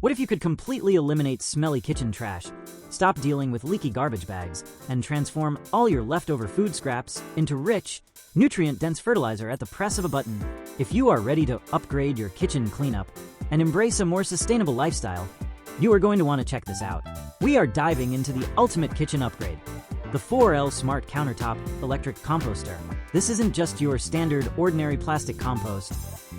What if you could completely eliminate smelly kitchen trash, stop dealing with leaky garbage bags, and transform all your leftover food scraps into rich, nutrient-dense fertilizer at the press of a button? If you are ready to upgrade your kitchen cleanup and embrace a more sustainable lifestyle, you are going to want to check this out. We are diving into the ultimate kitchen upgrade, the 4L Smart Countertop Electric Composter. This isn't just your standard ordinary plastic compost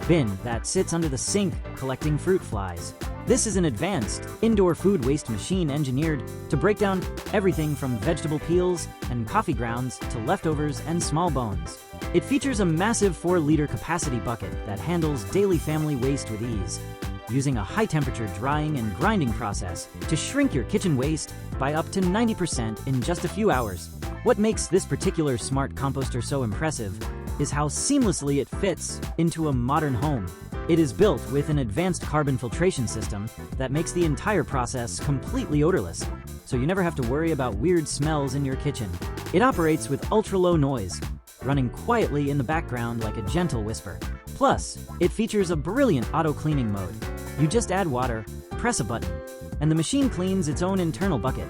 bin that sits under the sink collecting fruit flies. This is an advanced, indoor food waste machine engineered to break down everything from vegetable peels and coffee grounds to leftovers and small bones. It features a massive 4-liter capacity bucket that handles daily family waste with ease, using a high-temperature drying and grinding process to shrink your kitchen waste by up to 90% in just a few hours. What makes this particular smart composter so impressive is how seamlessly it fits into a modern home. It is built with an advanced carbon filtration system that makes the entire process completely odorless, so you never have to worry about weird smells in your kitchen. It operates with ultra-low noise, running quietly in the background like a gentle whisper. Plus, it features a brilliant auto-cleaning mode. You just add water, press a button, and the machine cleans its own internal bucket,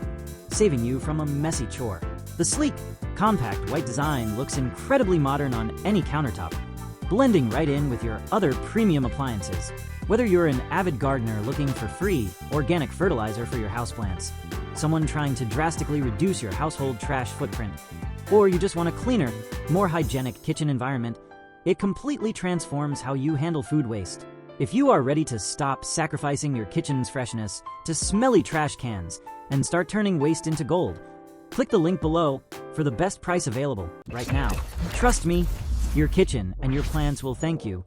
saving you from a messy chore. The sleek, compact white design looks incredibly modern on any countertop, blending right in with your other premium appliances. Whether you're an avid gardener looking for free, organic fertilizer for your houseplants, someone trying to drastically reduce your household trash footprint, or you just want a cleaner, more hygienic kitchen environment, it completely transforms how you handle food waste. If you are ready to stop sacrificing your kitchen's freshness to smelly trash cans and start turning waste into gold, click the link below for the best price available right now. Trust me, your kitchen and your plants will thank you.